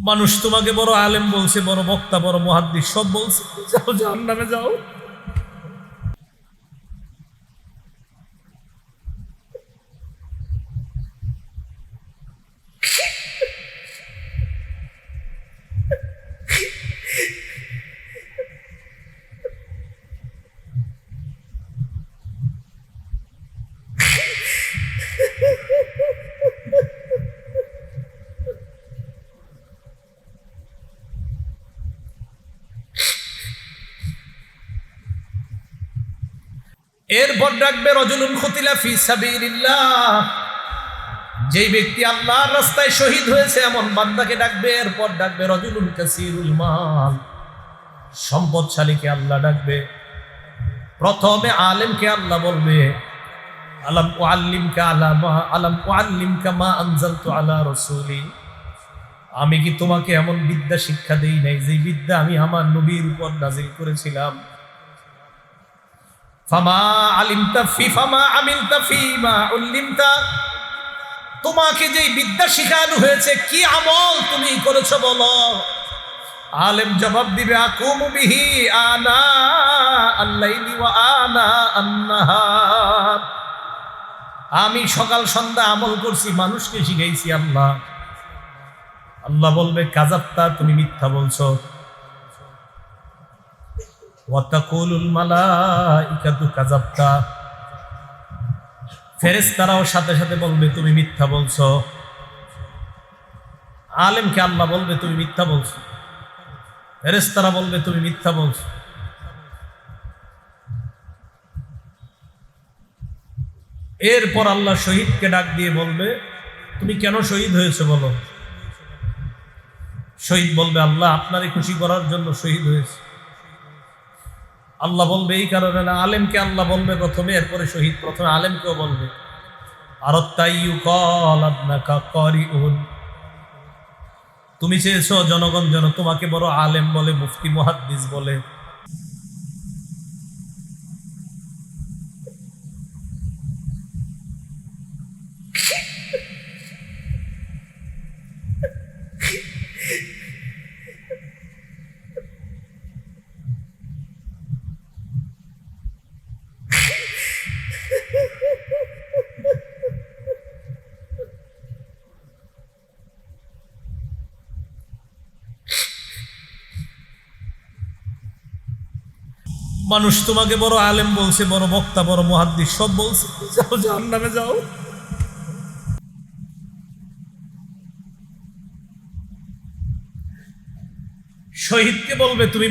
মানুষ তোমাকে বড় আলেম বলছে, বড় বক্তা, বড় মুহাদ্দিস সব বলছে, যাও জাহান্নামে যাও। এরপর ডাকবে রজুলুন কুতিলা ফি সাবিলিল্লাহ, যেই ব্যক্তি আল্লাহর রাস্তায় শহীদ হয়েছে এমন বান্দাকে ডাকবে। এরপর ডাকবে রজুলুন কাসীরুল মাল, সম্পদশালীকে আল্লাহ ডাকবে। প্রথমে আলেমকে আল্লাহ বলবে আলাম উআল্লিমকা মা আনজালতু আলা রাসূলি, আমি কি তোমাকে এমন বিদ্যা শিক্ষা দেই নাই যে বিদ্যা আমি আমার নবীর উপর নাজিল করেছিলাম। ফামা আলিমতা ফামা আমিলতা ফিমা উল্লিমতা, তোমাকে যে বিদ্যা শিখানো হয়েছে কি আমল তুমি করেছো বলো। আলেম জবাব দিবে আকুমু বিহি আনা আল-লাইলি ওয়া আনা আন-নাহার, আমি সকাল সন্ধ্যা আমল করছি, মানুষকে শিখাইছি। আল্লাহ বলবে কাযাবতা, তুমি মিথ্যা বলছো। ওয়া তাকুলুল মালাইকাতু কাযাবতা, ফেরেশতারাও সাথে সাথে বলবে তুমি মিথ্যা বলছো। আলেমকে আল্লাহ বলবে তুমি মিথ্যা বলছো, ফেরেশতারা বলবে তুমি মিথ্যা বলছো। এরপর আল্লাহ শহীদকে ডাক দিয়ে বলবে তুমি কেন শহীদ হয়েছে বলো। শহীদ বলবে আল্লাহ আপনারই খুশি করার জন্য শহীদ হয়েছে। আল্লাহ বলবে এই কারণে না। আলেমকে আল্লাহ বলবে প্রথমে, এরপরে শহীদ। প্রথমে আলেমকেও বলবে তুমি চেয়েছো জনগণ যেন তোমাকে বড় আলেম বলে, মুফতি মুহাদ্দিস বলে। মানুষ তোমাকে বড় আলেম বলছে, বড় বক্তা, বড় মুহাদ্দিস সব বলছে, যাও জাহান্নামে যাও। শহীদকে বলবে তুমি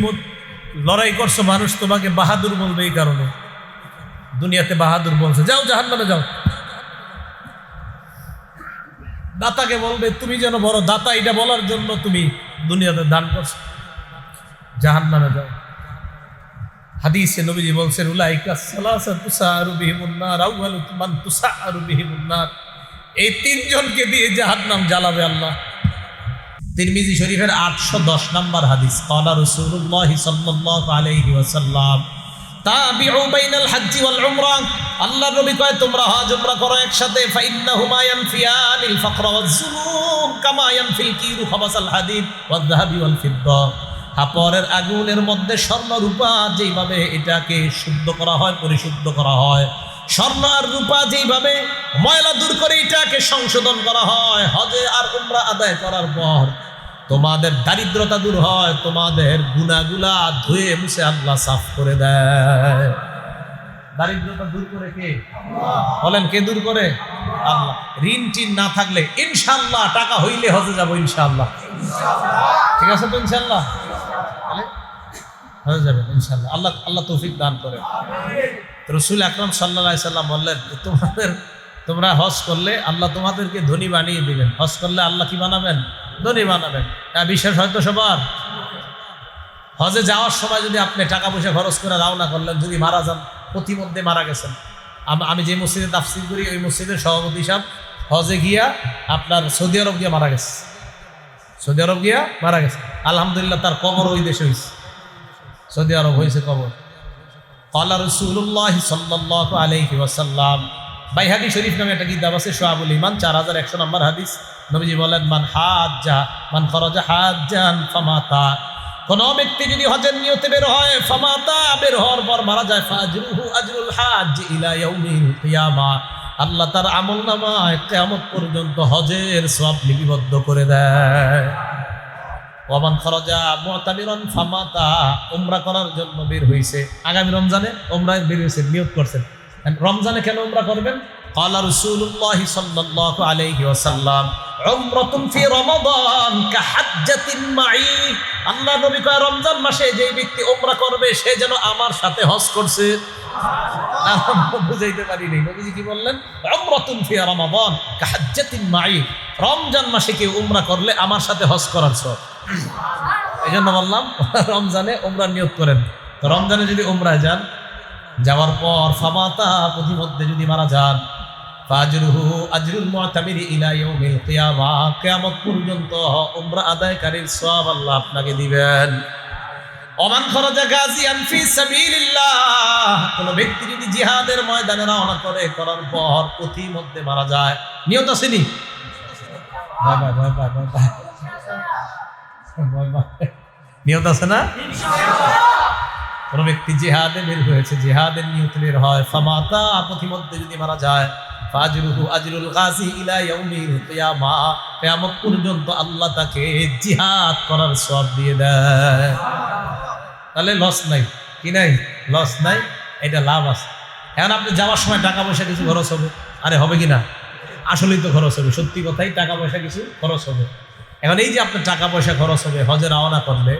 লড়াই করছো, মানুষ তোমাকে বাহাদুর বলবে এই কারণে, দুনিয়াতে বাহাদুর বলছে, যাও জাহান্নামে যাও। দাতাকে বলবে তুমি যেন বড় দাতা, এটা বলার জন্য তুমি দুনিয়াতে দান করছো, জাহান্নামে যাও। হাদিসে নবীজি বলছেন উলাইকা সালাসাতু তুসারু বিহিমুন নার আউয়ালু মান তুসারু বিহিমুন নার, এই তিনজনকে দিয়ে জাহান্নাম জ্বালাবে আল্লাহ। তিরমিজি শরীফের 810 নম্বর হাদিস, ক্বালা রাসূলুল্লাহ সাল্লাল্লাহু আলাইহি ওয়াসাল্লাম তাবিউ বাইনাল হজ্জ ওয়াল উমরা, আল্লাহর নবী কয় তোমরা হজ উমরা করো একসাথে। ফাইন্নাহুমা ইয়ানফিয়ানিল ফাকরা ওয়াজ যুনুব কামা ইয়ানফিল কিরু খাবাসাল হাদিদ ওয়াজ যাহাবি ওয়াল ফিদ্দা, হাপরের আগুনের মধ্যে স্বর্ণ রূপা যেইভাবে এটাকে শুদ্ধ করা হয়, পরিশুদ্ধ করা হয়, স্বর্ণ আর রূপা যেইভাবে ময়লা দূর করে এটাকে সংশোধন করা হয়, হজে আর উমরা আদায় করার পর তোমাদের দারিদ্রতা দূর হয়, তোমাদের গুনাহগুলা ধুয়ে মুছে আল্লাহ সাফ করে দেয়। দারিদ্রতা দূর করে কে? বলেন কে দূর করে? আল্লাহ। ঋণ টিন না থাকলে ইনশাআল্লাহ, টাকা হইলে হজে যাব ইনশাআল্লাহ। ঠিক আছে তো ইনশাআল্লাহ হয়ে যাবে ইনশাআল্লাহ। আল্লাহ তৌফিক দান করে। রাসূল আকরাম সাল্লাল্লাহু আলাইহি সাল্লাম বললেন তোমরা হজ করলে আল্লাহ তোমাদেরকে ধনী বানিয়ে দিবেন। হজ করলে আল্লাহ কি বানাবেন? ধনী বানাবেন। বিশ্বাস হয়তো সবার। হজে যাওয়ার সময় যদি আপনি টাকা পয়সা খরচ করে রওনা করলেন, যদি মারা যান, প্রতিমধ্যে মারা গেছেন, আমি যে মসজিদে তাফসীর করি ওই মসজিদের সভাপতি সাহেব হজে গিয়া আপনার সৌদি আরব গিয়া মারা গেছে, সৌদি আরব গিয়া মারা গেছে। আলহামদুলিল্লাহ তার কবর ওই দেশে হয়েছে, সৌদি আরব হয়েছে কবর। ক্বালা রাসূলুল্লাহ সাল্লাল্লাহু আলাইহি ওয়াসাল্লাম বাইহাকি শরীফ নামে একটা কিতাব আছে শুআবুল ঈমান 4100 নম্বর হাদিস। নবীজি বলেন মান খরাজা হাজ্জান ফামাতা, কোন ব্যক্তি যদি হজের নিয়তে বের হয়, ফামাতা, বের হওয়ার পর মারা যায়, ফাজরুহু আজরুল হাজ্জ ইলা ইয়াউমিল কিয়ামা, আল্লাহ তার আমলনামায় কিয়ামত পর্যন্ত হজের সওয়াব লিপিবদ্ধ করে দেয়। ওয়ামান খরাজা মুতামিরান ফামাতা, উমরা করার জন্য বের হইছে, আগামী রমজানে উমরা বের হইছে, নিয়ত করছেন, রমজানে কেন উমরা করবেন? ক্বালা রাসূলুল্লাহ সাল্লাল্লাহু আলাইহি ওয়াসাল্লাম উমরাতুন ফি রমাদান কাহাজ্জাতিন মাই, আল্লাহ নবী কয় রমজান মাসে যে ব্যক্তি উমরা করবে সে যেন আমার সাথে হজ করছে। বুঝাইতে পারিনি, নবীজি কি বললেন? উমরাতুন ফি রমাদান কাহাজ্জাতিন মাই, রমজান মাসে কেউ উমরা করলে আমার সাথে হজ করার সওয়াব। এই জন্য বললাম রমজানে উমরার নিয়ত করেন। তো রমজানে যদি উমরায় যান, যাওয়ার পর ফামাতা, প্রতিমধ্যে যদি মারা যান, ফাজরুহু আজরুল মুতামিরি ইলা ইয়াউমিল কিয়ামা, কিয়ামত পর্যন্ত উমরা আদায়কারীর সওয়াব আল্লাহ আপনাকে দিবেন। ওমান খরাজা গাজিয়ান ফি সাবিলিল্লাহ, কোন ব্যক্তি যদি জিহাদের ময়দানে রওনা করে, করার পর প্রতিমধ্যে মারা যায়, নিয়ত আসেনি? নিয়ত আছে না? কোন ব্যক্তি জিহাদে বের হয়েছে, জিহাদের নিয়তে বের হয়, ফামাতা, প্রতিমধ্যে যদি মারা যায়, ফাজরুহু আজরুল গাজী ইলা ইয়াউমিল কিয়ামা, কিয়ামত পর্যন্ত আল্লাহ তাকে জিহাদ করার সওয়াব দিয়ে দেয়। তাহলে লস নাই, কি নাই? লস নাই, এটা লাভ আছে। এখন আপনি যাওয়ার সময় টাকা পয়সা কিছু খরচ হবে, আরে হবে কিনা? আসলেই তো খরচ হবে, সত্যি কথাই টাকা পয়সা কিছু খরচ হবে। এখন এই যে আপনার টাকা পয়সা খরচ হবে হজে রওনা করলে,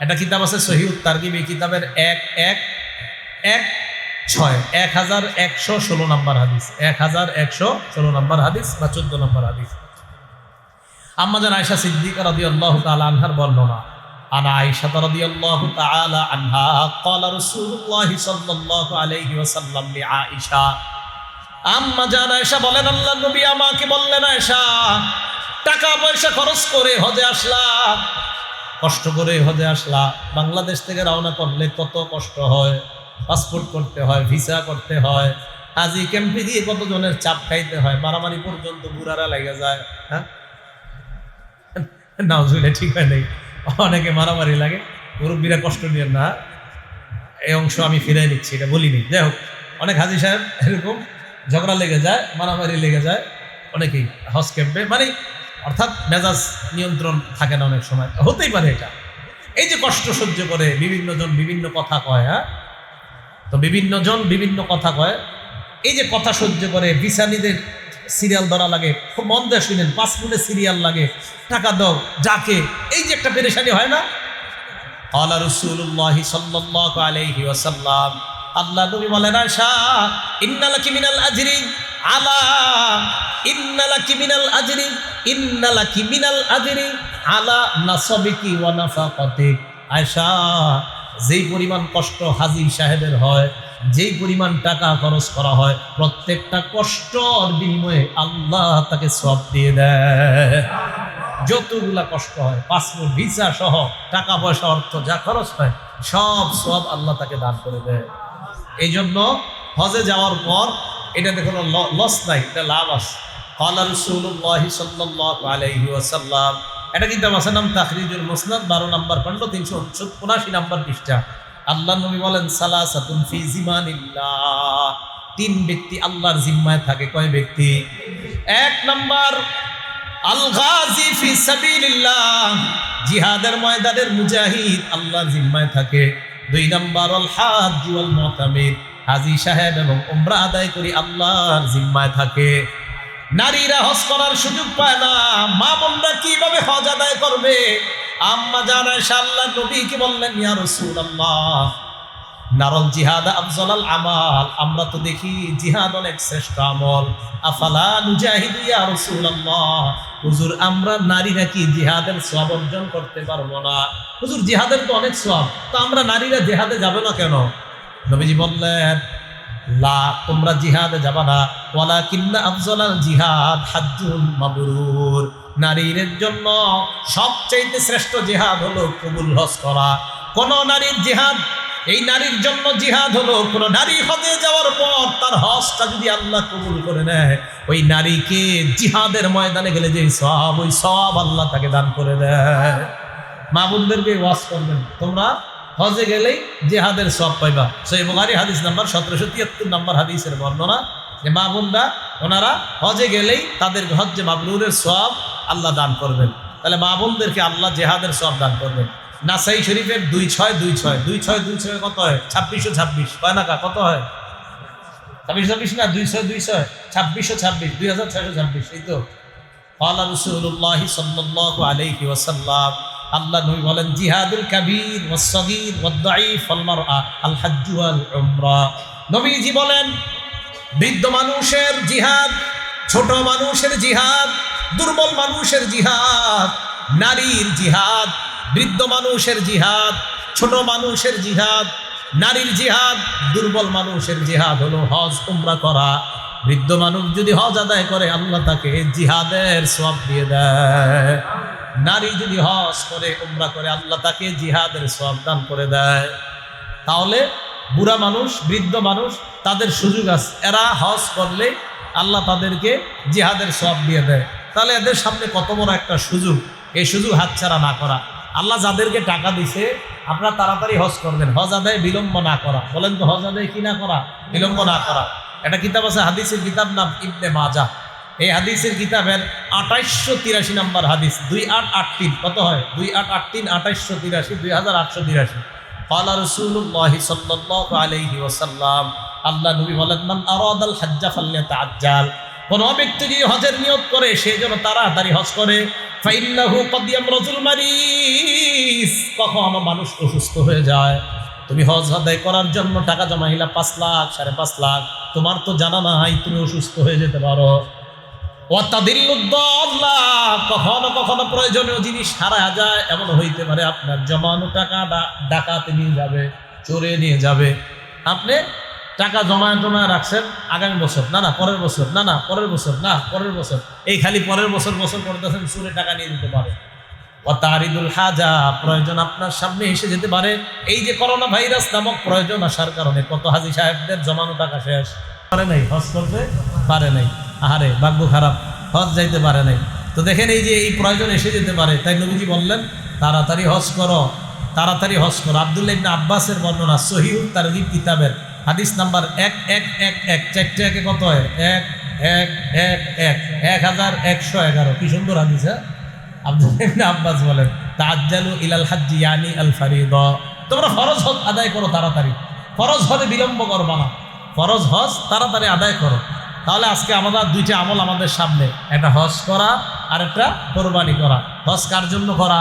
একটা কিতাব আছে সহিহুত তারগিব, এই কিতাবের 1116 নম্বর হাদিস, 1116 নম্বর হাদিস বা 14 নম্বর হাদিস। আম্মা জান আয়েশা সিদ্দিকা রাদিয়াল্লাহু তাআলা আনহার বর্ণনা, আনা আয়েশা রাদিয়াল্লাহু তাআলা আনহা ক্বালা রাসূলুল্লাহ সাল্লাল্লাহু আলাইহি ওয়াসাল্লাম লি আয়েশা, আম্মা জান আয়েশা বলেন, আল্লাহর নবী আমাকে বললেন, আয়েশা, টাকা পয়সা খরচ করে হজে আসলাম, কষ্ট করে হজে আসলা, বাংলাদেশ থেকে রওনা করলে কত কষ্ট হয়, পাসপোর্ট করতে হয়, ভিসা করতে হয়, হাজি ক্যাম্পে গিয়ে কতজনের চাপ খাইতে হয়, মারামারি পর্যন্ত বুড়ারা লেগে যায়। হ্যাঁ, নাউজুবিল্লাহ, ঠিক হয় নাই, অনেকে মারামারি লাগে, মুরব্বীরা কষ্ট নিয়ে না, এই অংশ আমি ফিরাই নিচ্ছি, এটা বলিনি। যাই হোক, অনেক হাজি সাহেব এরকম ঝগড়া লেগে যায়, মারামারি লেগে যায় অনেকেই হজ ক্যাম্পে, মানে অর্থাৎ মেজাজ নিয়ন্ত্রণ থাকে না, অনেক সময় হতেই পারে এটা। এই যে কষ্ট সহ্য করে বিভিন্ন জন বিভিন্ন কথা কয়, হ্যাঁ, তো বিভিন্ন জন বিভিন্ন কথা কয়, এই যে কথা সহ্য করে, ভিসা নিতে সিরিয়াল ধরা লাগে, খুব মন দিয়ে শুনেন, পাসপোর্টে সিরিয়াল লাগে, টাকা দাও যাকে, এই যে একটা পেরেশানি হয় না। ক্বালা রাসূলুল্লাহ সাল্লাল্লাহু আলাইহি ওয়াসাল্লাম, আল্লাহ নবী বলেন, আয়েশা, ইন্নালাকি মিনাল আজরি আলা, ইন্নালাকি মিনাল আজরি, ইন্নালাকি মিনাল আজরি আলা নাসাবিকি ওয়া নাফাকাতিক। আয়েশা, যেই পরিমাণ কষ্ট হাজী সাহেবের হয়, যেই পরিমাণ টাকা খরচ করা হয়, প্রত্যেকটা কষ্টর বিনিময়ে আল্লাহ তাকে সওয়াব দিয়ে দেয়। যতগুলা কষ্ট হয়, পাসপোর্ট ভিসা সহ টাকা পয়সা অর্থ যা খরচ হয়, সব সওয়াব আল্লাহ তাকে দান করে দেয়। এই জন্য হজে যাওয়ার পর এটাতে কোনো লস নাই, এটা লাভ আছে। ক্বালা রাসূলুল্লাহ সাল্লাল্লাহু আলাইহি ওয়াসাল্লাম, এটা কিতাব আছে নাম তাখরিজুল মুসনাদ, 12 নম্বর খণ্ড, 379 নম্বর পৃষ্ঠা। আল্লাহ নবী বলেন, সালাসাতুন ফি জিমানিল্লাহ, 3 ব্যক্তি আল্লাহর জিম্মায় থাকে। কয় ব্যক্তি? 1 নম্বর আল গাজী ফি সাবিলিল্লাহ, জিহাদের ময়দানের মুজাহিদ আল্লাহর জিম্মায় থাকে। 2 নম্বর আল হাজ্জ ওয়াল মুতামির, হাজী সাহেব এবং উমরা আদায় করি আল্লাহর জিম্মায় থাকে। নারীরা হজ করার সুযোগ পায় না, মা বোনরা কিভাবে হজ আদায় করবে? আম্মা জান আয়েশা আল্লাহর নবী কি বললেন, ইয়া রাসূলুল্লাহ, নারল জিহাদ আফজালাল আমাল, আমরা তো দেখি জিহাদ অনেক শ্রেষ্ঠ আমল, আফালা নুজাহিদু ইয়া রাসূলুল্লাহ, হুজুর আমরা নারীরা কি জিহাদের সওয়াব অর্জন করতে পারবো না? হুজুর জিহাদের তো অনেক সওয়াব, তো আমরা নারীরা জিহাদে যাবে না কেন? নবীজি বললেন, লা, তোমরা জিহাদে যাবা না, ওয়ালাকিন্না আফজালাল জিহাদ হাজ্জুল মাবরুর, নারীর জন্য সবচেয়ে শ্রেষ্ঠ জিহাদ হলো কবুল হজ করা। কোন নারীর জিহাদ এই নারীর জন্য জিহাদ হলো কোন নারী হজে যাওয়ার পর তার হজটা যদি আল্লাহ কবুল করে নেয়, ওই নারীকে জিহাদের ময়দানে গেলে যে সওয়াব, ওই সওয়াব আল্লাহ তাকে দান করে দেয়। মা বোনদেরকে ওয়াজ করবেন, তোমরা হজে গেলেই জিহাদের সওয়াব পাইবা। সহিহ বুখারী হাদিস নাম্বার 1773 নম্বর হাদিসের বর্ণনা যে মা বোনরা ওনারা হজে গেলেই তাদের হজ্জে মাবরুরের সওয়াব আল্লাহ দান করবেন। তাহলে মা বোনদেরকে আল্লাহ জিহাদের সওয়াব দান করবেন। নাসাই শরীফের 2626 কত হয়? 2626 কয় না কত হয়? 2626 না 200 2626 2626 এই তো। ক্বালা রাসূলুল্লাহ সাল্লাল্লাহু আলাইহি ওয়াসাল্লাম, আল্লাহ নবী বলেন জিহাদুল কাবীর ওয়াস সাগীর ওয়াদ দাঈফ ওয়াল মারআ আল হজ্জ ওয়াল উমরা। নবীজি বলেন বৃদ্ধ মানুষের জিহাদ, ছোট মানুষের জিহাদ, দুর্বল মানুষের জিহাদ, নারীর জিহাদ, বৃদ্ধ মানুষের জিহাদ, ছোট মানুষের জিহাদ, নারীর জিহাদ, দুর্বল মানুষের জিহাদ হলো হজ উমরা করা। বৃদ্ধ মানুষ যদি হজ আদায় করে আল্লাহ তাকে জিহাদের সওয়াব দিয়ে দেয়। নারী যদি হজ করে উমরা করে আল্লাহ তাকে জিহাদের সওয়াব দান করে দেয়। তাহলে বুড়া মানুষ, বৃদ্ধ মানুষ তাদের সুযোগ আছে, এরা হজ করলে আল্লাহ তাদেরকে জিহাদের সওয়াব দিয়ে দেয়। তাহলে এদের সামনে কত বড় একটা সুযোগ, এই সুযোগ হাতছাড়া না করা। আল্লাহ যাদেরকে টাকা দিছে আপনারা তাড়াতাড়ি হজ করবেন, হজ আদায় বিলম্ব না করা। বলেন তো হজ আদায় কি না করা? বিলম্ব না করা। একটা কিতাব আছে, হাদিসের কিতাব নাম ইবনে মাজাহ। এই হাদিসের কিতাবের 2883 নম্বর হাদিস, 2883 কত হয়? 2883 2883 2883। ক্বালা রাসূলুল্লাহ সাল্লাল্লাহু আলাইহি ওয়াসাল্লাম, আল্লাহ নবী বলেন মান আরাদাল হজ্জা ফালইয়াতাআজ্জাল, কোন ব্যক্তি যদি হজের নিয়ত করে সে যেন তাড়াতাড়ি হজ করে। ফাইন্নাহু ক্বাদ ইয়ামরাজুল মারিস, কখনো মানুষ অসুস্থ হয়ে যায়। তুমি হজ আদায় করার জন্য টাকা জমাইলা 5 লাখ 5.5 লাখ, তোমার তো জানা নাই তুমি অসুস্থ হয়ে যেতে পারো। ওয়াতাদিল্লুদ্দাল্লা, কখনো কখনো প্রয়োজনীয় জিনিস হারায় যায়, এমন হইতে পারে আপনার জমানো টাকা ডাকাতে নিয়ে যাবে, চোরে নিয়ে যাবে। আপনি টাকা জমায় রাখছেন আগামী বছর, না পরের বছর, না পরের বছর, না পরের বছর, এই খালি পরের বছর করতেছেন, চোরে টাকা নিয়ে যেতে পারে। ওয়াতারিদুল হাজা, প্রয়োজন আপনার সামনে এসে যেতে পারে। এই যে করোনা ভাইরাস নামক প্রয়োজন আসার কারণে কত হাজী সাহেবদের জমানো টাকা শেষ, পারে নাই, হজ করতে পারে নাই। আহারে ভাগ্য খারাপ, হজ যাইতে পারে নাই। তো দেখেন এই যে এই প্রয়োজন এসে যেতে পারে, তাই নবীজি বললেন তাড়াতাড়ি হজ করো, তাড়াতাড়ি হজ করো। আব্দুল্লাহ ইবনে আব্বাসের বর্ণনা, সহিহুত তারগিব কিতাবের হাদিস নাম্বার 1111, 4 কত হয়? 1111, কি সুন্দর হাদিস। হ্যাঁ, আব্দুল্লাহ ইবনে আব্বাস বলেন তাআজ্জালু ইলাল হাজ্জি ইয়ানি আল ফারিদা, তোমরা ফরজ হজ আদায় করো তাড়াতাড়ি, ফরজ হজে বিলম্ব করবা না, ফরজ হজ তাড়াতাড়ি আদায় করো। তাহলে আজকে আমাদের দুইটা আমল আমাদের সামনে, একটা হজ করা আর একটা কোরবানি করা। হজ কার জন্য করা?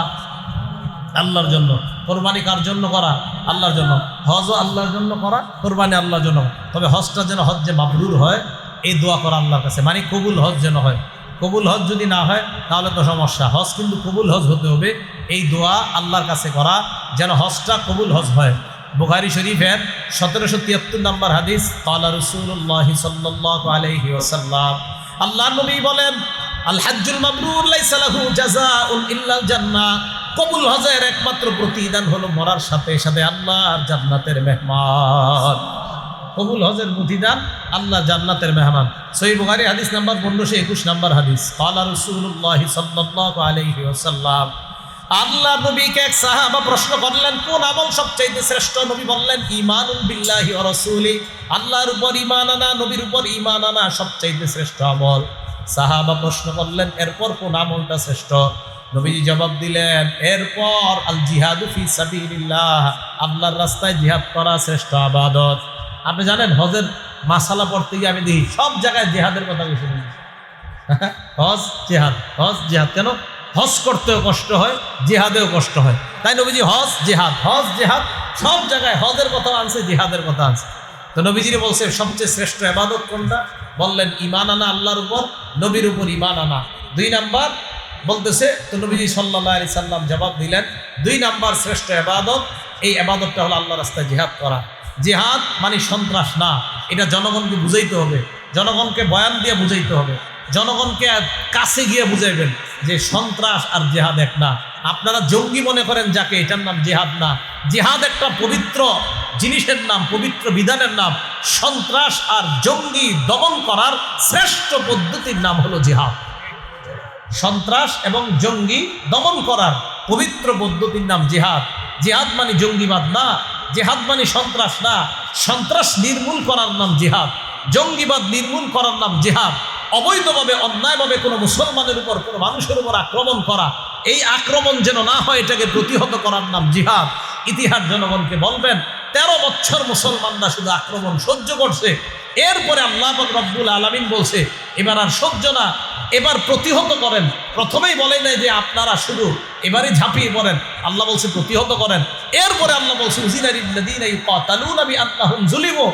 আল্লাহর জন্য। কোরবানি কার জন্য করা? আল্লাহর জন্য। হজও আল্লাহর জন্য করা, কোরবানি আল্লাহর জন্য। তবে হজটা যেন হজ্জে মাবরুর হয়, এই দোয়া করা আল্লাহর কাছে, মানে কবুল হজ যেন হয়। কবুল হজ যদি না হয় তাহলে তো সমস্যা। হজ কিন্তু কবুল হজ হতে হবে, এই দোয়া আল্লাহর কাছে করা যেন হজটা কবুল হজ হয়। বুখারী শরীফের 1773 নম্বর হাদিস, ক্বালা রাসূলুল্লাহ সাল্লাল্লাহু আলাইহি ওয়াসাল্লাম, আল্লাহ নবী বলেন আল হজ্জুল মাবরুর লাইসা লাহু জাযাউন ইল্লাল জান্নাহ, কবুল হজের একমাত্র প্রতিদান হলো মরার সাথে সাথে আল্লাহর জান্নাতের মেহমান। কবুল হজের প্রতিদান আল্লাহ জান্নাতের মেহমান। সহিহ বুখারী হাদিস নাম্বার 1521 নম্বর হাদিস, ক্বালা রাসূলুল্লাহ সাল্লাল্লাহু আলাইহি ওয়াসাল্লাম, আল্লাহ নবীকে এক সাহাবা প্রশ্ন করলেন কোন আমল সবচাইতে শ্রেষ্ঠ? নবী বললেন ঈমানুন বিল্লাহি ওয়া রাসূলি, আল্লাহর উপর ঈমান আনা, নবীর উপর ঈমান আনা সবচাইতে শ্রেষ্ঠ আমল। সাহাবা প্রশ্ন করলেন এরপর কোন আমলটা শ্রেষ্ঠ? নবীজি জবাব দিলেন এরপর আল জিহাদু ফি সাবিলিল্লাহ, আল্লাহর রাস্তায় জিহাদ করা শ্রেষ্ঠ ইবাদত। আপনি জানেন হজের মাসালা পড়তে গিয়ে আমি দেখি সব জায়গায় জিহাদের কথা বলছি। হজ জিহাদ, হজ জিহাদ। কেন? হজ করতেও কষ্ট হয়, জিহাদেও কষ্ট হয়। তাই নবীজি হজ জিহাদ, হজ জিহাদ, সব জায়গায় হজের কথা আনছে, জিহাদের কথা আনছে। তো নবীজিরে বলছে সবচেয়ে শ্রেষ্ঠ ইবাদত কোনটা? বললেন ঈমান আনা আল্লাহর উপর, নবীর উপর ঈমান আনা। 2 নাম্বার বলতেছে, তো নবীজি সাল্লাল্লাহু আলাইহি সাল্লাম জবাব দিলেন 2 নাম্বার শ্রেষ্ঠ ইবাদত, এই ইবাদতটা হলো আল্লাহর রাস্তায় জিহাদ করা। জিহাদ মানে সন্ত্রাস না, এটা জনগণকে বুঝাইতে হবে, জনগণকে বয়ান দিয়ে বুঝাইতে হবে, জনগণকে কাছে গিয়ে বুঝাইবেন যে সন্ত্রাস আর জিহাদ এক না। আপনারা জঙ্গি মনে করেন যাকে, এটার নাম জিহাদ না। জিহাদ একটা পবিত্র জিনিসের নাম, পবিত্র বিধানের নাম। সন্ত্রাস আর জঙ্গি দমন করার শ্রেষ্ঠ পদ্ধতির নাম হলো জিহাদ। সন্ত্রাস এবং জঙ্গি দমন করার পবিত্র পদ্ধতির নাম জিহাদ। জিহাদ মানে জঙ্গিবাদ না, জিহাদ মানে সন্ত্রাস না। সন্ত্রাস নির্মূল করার নাম জিহাদ, জঙ্গিবাদ নির্মূল করার নাম জিহাদ। অবৈধভাবে অন্যায়ভাবে কোনো মুসলমানের উপর, কোনো মানুষের উপর আক্রমণ করা, এই আক্রমণ যেন না হয় এটাকে প্রতিহত করার নাম জিহাদ। ইতিহাস জনগণকে বলবেন 13 বছর মুসলমানরা শুধু আক্রমণ সহ্য করছে। এরপরে আল্লাহ পাক রব্বুল আলামিন বলছে এবার আর সহ্য না, এবার প্রতিহত করেন। প্রথমেই বলে নাই যে আপনারা শুধু এবারে ঝাঁপিয়ে পড়েন, আল্লাহ বলছে প্রতিহত করেন। এরপরে আল্লাহ বলছে উযিনালিল্লাযীনা ইউকাতালুনা বিআন্নাহুম যুলিমু,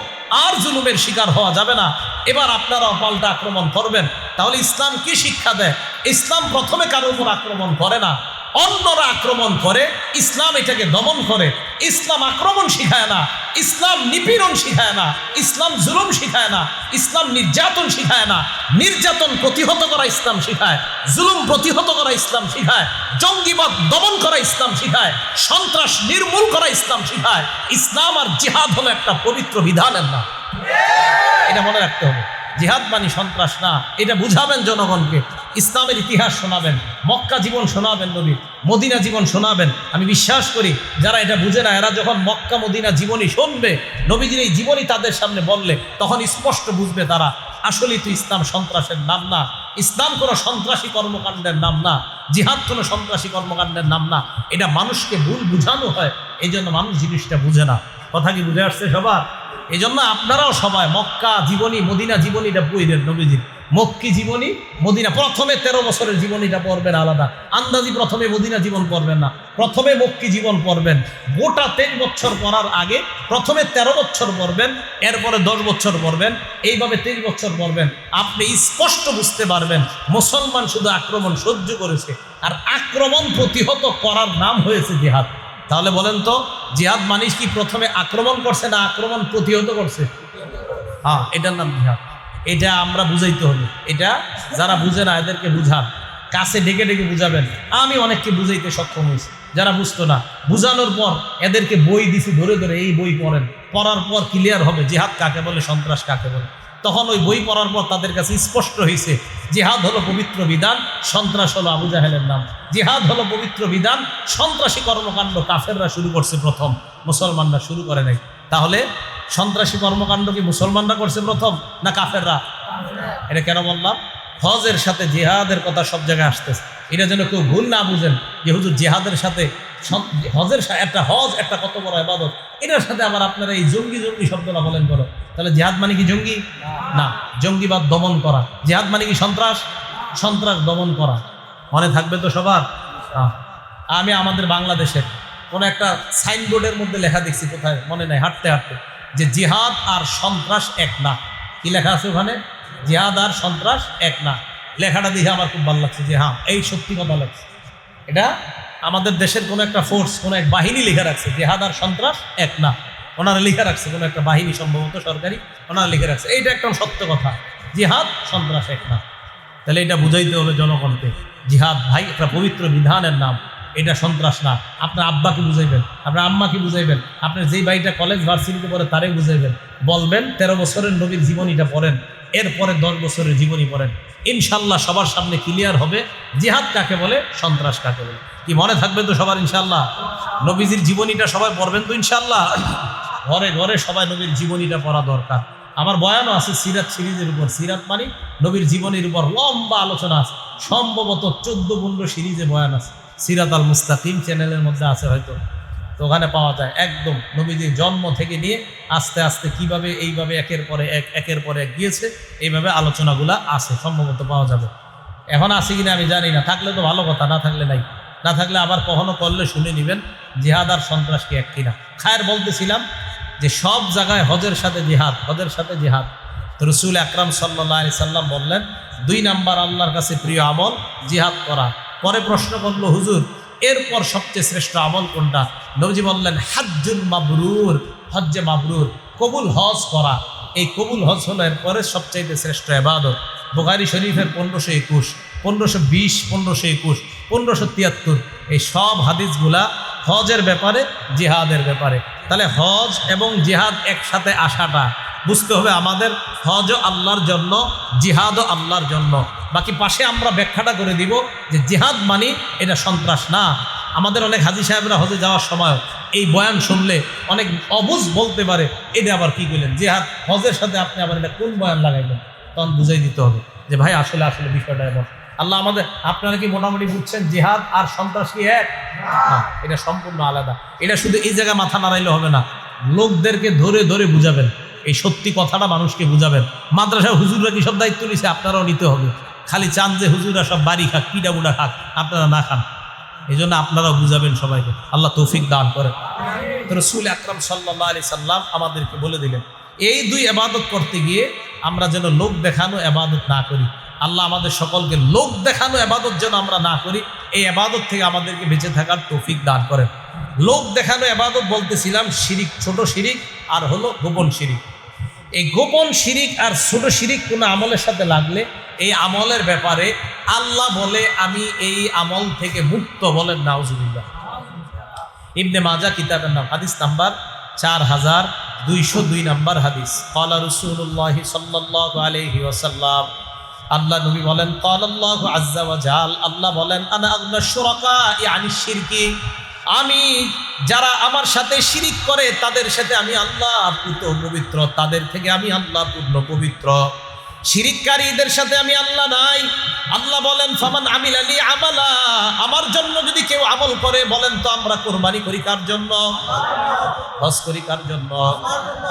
আর জুলুমের শিকার হওয়া যাবে না, এবার আপনারাও পাল্টা আক্রমণ করবেন। তাহলে ইসলাম কি শিক্ষা দেয়? ইসলাম প্রথমে কারোর উপর আক্রমণ করে না, অন্যরা আক্রমণ করে, ইসলাম এটাকে দমন করে। ইসলাম আক্রমণ শিখায় না, ইসলাম নিপীড়ন শিখায় না, ইসলাম জুলুম শিখায় না, ইসলাম নির্যাতন শিখায় না। নির্যাতন প্রতিহত করা ইসলাম শিখায়, জুলুম প্রতিহত করা ইসলাম শিখায়, জঙ্গিবাদ দমন করা ইসলাম শিখায়, সন্ত্রাস নির্মূল করা ইসলাম শিখায়। ইসলাম আর জিহাদ হলো একটা পবিত্র বিধানের নাম, এটা মনে রাখতে হবে। জিহাদ মানে সন্ত্রাস না, এটা বুঝাবেন জনগণকে। ইসলামের ইতিহাস শোনাবেন, মক্কা জীবন শোনাবেন, নবী মদিনা জীবন শোনাবেন। আমি বিশ্বাস করি যারা এটা বুঝে না, এরা যখন মক্কা মদিনা জীবনী শুনবে, নবীজির এই জীবনী তাদের সামনে বললে, তখন স্পষ্ট বুঝবে তারা আসলেই তো ইসলাম সন্ত্রাসের নাম না, ইসলাম কোনো সন্ত্রাসী কর্মকাণ্ডের নাম না, জিহাদ কোনো সন্ত্রাসী কর্মকাণ্ডের নাম না। এটা মানুষকে ভুল বুঝানো হয়, এই জন্য মানুষ জিনিসটা বুঝে না। কথা কি বুঝে আসছে সবার? এই জন্য আপনারাও সবাই মক্কা জীবনী মদিনা জীবনীটা পড়বেন। নবীজির মক্কি জীবনী মদিনা, প্রথমে 13 বছরের জীবনীটা পড়বেন আলাদা, আন্দাজি প্রথমে মদিনা জীবন পড়বেন না, প্রথমে মক্কি জীবন পড়বেন। গোটা 23 বছর পড়ার আগে প্রথমে 13 বছর পড়বেন, এরপরে 10 বছর পড়বেন, এইভাবে 23 বছর পড়বেন। আপনি স্পষ্ট বুঝতে পারবেন মুসলমান শুধু আক্রমণ সহ্য করেছে, আর আক্রমণ প্রতিহত করার নাম হয়েছে জিহাদ। তাহলে বলেন তো, জিহাদ মানিস কি প্রথমে আক্রমণ করছে না আক্রমণ প্রতিহত করছে? হ্যাঁ, এটার নাম জিহাদ। এটা আমরা বুঝাইতে হবে। এটা যারা বুঝে না এদেরকে বুঝান, কাছে ডেকে ডেকে বুঝাবেন। আমি অনেককে বুঝাইতে সক্ষম হয়েছি, যারা বুঝতো না। বুঝানোর পর এদেরকে বই দিছি ধরে ধরে, এই বই পড়েন, পড়ার পর ক্লিয়ার হবে জিহাদ কাকে বলে, সন্ত্রাস কাকে বলে। তখন ওই বই পড়ার পর তাদের কাছে স্পষ্ট হয়েছে জিহাদ হলো পবিত্র বিধান, সন্ত্রাস হলো আবু জাহেলের নাম। জিহাদ হলো পবিত্র বিধান, সন্ত্রাসী কর্মকাণ্ড কাফেররা শুরু করছে প্রথম, মুসলমানরা শুরু করে নাই। তাহলে সন্ত্রাসী কর্মকাণ্ড কি মুসলমানরা করছে প্রথম না কাফেররা? এটা কেন বললাম? হজের সাথে জিহাদের কথা সব জায়গায় আসতেছে, এটা যেন কেউ ভুল না বুঝেন যে হুজুর জিহাদের সাথে হজের একটা হজ একটা কত বড় ইবাদত, এটার সাথে আবার আপনারা এই জঙ্গি জঙ্গি শব্দটা বলেন বলো। তাহলে জিহাদ মানে কি জঙ্গি না? জঙ্গিবাদ দমন করা। জিহাদ মানে কি সন্ত্রাস? সন্ত্রাস দমন করা। মনে থাকবে তো সবার? আমি আমাদের বাংলাদেশের কোনো একটা সাইনবোর্ডের মধ্যে লেখা দেখছি, কোথায় মনে নাই, হাঁটতে হাঁটতে, যে জিহাদ আর সন্ত্রাস এক না। কি লেখা আছে ওখানে? জিহাদ আর সন্ত্রাস এক না। লেখাটা দেখে আমার খুব ভালো লাগছে যে হ্যাঁ, এই সত্যি কথা লাগছে। এটা আমাদের দেশের কোনো একটা ফোর্স, কোনো এক বাহিনী লিখে রাখছে জিহাদ আর সন্ত্রাস এক না। ওনারা লিখে রাখছে, কোনো একটা বাহিনী সম্ভবত সরকারি, ওনারা লিখে রাখছে। এইটা একদম সত্য কথা, জিহাদ সন্ত্রাস এক না। তাহলে এটা বুঝাইতে হবে জনগণকে, জিহাদ ভাই একটা পবিত্র বিধানের নাম, এটা সন্ত্রাস না। আপনার আব্বাকে বুঝাইবেন, আপনার আম্মাকে বুঝাইবেন, আপনার যেই ভাইটা কলেজ ভার্সিটিতে পড়ে তারে বুঝাইবেন। বলবেন 13 বছরের নবীর জীবনীটা পড়েন, এরপরে 10 বছরের জীবনী পড়েন। ইনশাল্লাহ সবার সামনে ক্লিয়ার হবে জিহাদ কাকে বলে, সন্ত্রাস কাকে বলে। কি মনে থাকবে তো সবার ইনশাল্লাহ? নবীজির জীবনীটা সবাই পড়বেন তো ইনশাল্লাহ? ঘরে ঘরে সবাই নবীর জীবনীটা পড়া দরকার। আমার বয়ানও আছে সিরাত সিরিজের উপর। সিরাত মানে নবীর জীবনীর উপর লম্বা আলোচনা আছে, সম্ভবত 14-15 সিরিজে বয়ান আছে। সিরাত আল মুস্তাকিম চ্যানেলের মধ্যে আছে হয়তো, তো ওখানে পাওয়া যায় একদম নবীজির জন্ম থেকে নিয়ে আস্তে আস্তে কিভাবে এইভাবে একের পরে এক গিয়েছে, এইভাবে আলোচনাগুলা আছে, সম্ভবত পাওয়া যাবে। এখন আছে কিনা আমি জানি না, থাকলে তো ভালো কথা, না থাকলে নাই। না থাকলে আবার কখনো করলে শুনে নেবেন জিহাদ আর সন্ত্রাস কি এক কিনা। খায়ের বলতেছিলাম যে সব জায়গায় হজের সাথে জিহাদ, হজের সাথে জিহাদ। তো রসুল আকরাম সাল্লাল্লাহু আলাইহি সাল্লাম বললেন 2 নাম্বার আল্লাহর কাছে প্রিয় আমল জিহাদ করা। পরে প্রশ্ন করলো হুজুর এরপর সবচেয়ে শ্রেষ্ঠ আমল কোনটা? নবীজি বললেন হাজ্জুল মাবরুর, হজ্জে মাবরুর, কবুল হজ করা। এই কবুল হজ হলো এরপরে সবচাইতে শ্রেষ্ঠ ইবাদত। বুখারী শরীফের 1521, 1520, 1521, 1573, এই সব হাদিসগুলা হজের ব্যাপারে, জিহাদের ব্যাপারে। তাহলে হজ এবং জিহাদ একসাথে আসাটা বুঝতে হবে আমাদের, হজও আল্লাহর জন্য, জিহাদও আল্লাহর জন্য। বাকি পাশে আমরা ব্যাখ্যাটা করে দিব যে জিহাদ মানি এটা সন্ত্রাস না। আমাদের অনেক হাজী সাহেবরা হজে যাওয়ার সময় এই বয়ান শুনলে অনেক অবুঝ বলতে পারে, এটা আবার কি করলেন জিহাদ, হজের সাথে আপনি আবার এটা কোন বয়ান লাগাইলেন? তখন বুঝাই দিতে হবে যে ভাই আসলে আসলে বিষয়টা এমন। আল্লাহ আমাদের, আপনারা কি মোটামুটি বুঝছেন জিহাদ আর সন্ত্রাস কি এক? না, এটা সম্পূর্ণ আলাদা। এটা শুধু এই জায়গায় মাথা নাড়াইলে হবে না, লোকদেরকে ধরে ধরে বুঝাবেন, এই সত্যি কথাটা মানুষকে বুঝাবেন। মাদ্রাসার হুজুররা কি সব দায়িত্ব নিছে? আপনারাও নিতে হবে। খালি চান যে হুজুররা সব বাড়ি খাক, পিঠা বুড়া খাক, আপনারা না খান। এই জন্য আপনারাও বুঝাবেন সবাইকে। আল্লাহ তৌফিক দান করেন। তো রাসূল আকরাম সাল্লাল্লাহু আলাইহি সাল্লাম আমাদেরকে বলে দিলেন এই দুই ইবাদত করতে গিয়ে আমরা যেন লোক দেখানো ইবাদত না করি। আল্লাহ আমাদের সকলকে লোক দেখানো ইবাদত যেন আমরা না করি, এই ইবাদত থেকে আমাদেরকে বেঁচে থাকার তৌফিক দান করেন। লোক দেখানো ইবাদত বলতেছিলাম শিরিক, ছোট শিরিক আর হলো গোপন শিরিক। এই গোপন শিরিক আর ছোট শিরিক কোনো আমলের সাথে লাগলে এই আমলের ব্যাপারে আল্লাহ বলে আমি এই আমল থেকে মুক্ত, বলেন নাউজুবিল্লাহ। ইবনে মাজাহ কিতাবের নাম, হাদিস নাম্বার 4202 নাম্বার হাদিস। ক্বালা রাসূলুল্লাহ সাল্লাল্লাহু আলাইহি ওয়াসাল্লাম, আল্লাহ নবী বলেন, ক্বালাল্লাহু আযজা ওয়া জাল, আল্লাহ বলেন আনা আগনা শুরাকা ইয়ানি শিরকি, আমি যারা আমার সাথে শিরিক করে তাদের সাথে আমি আল্লাহ পূর্ণ পবিত্র, তাদের থেকে আমি আল্লাহ পূর্ণ পবিত্র। শিরিককারীদের সাথে আমি আল্লাহ নাই। আল্লাহ বলেন ফামান আমিলা লি আমালা, আমার জন্য যদি কেউ আমল করে, বলেন তো আমরা কুরবানি করি কার জন্য? হজ করি কার জন্য?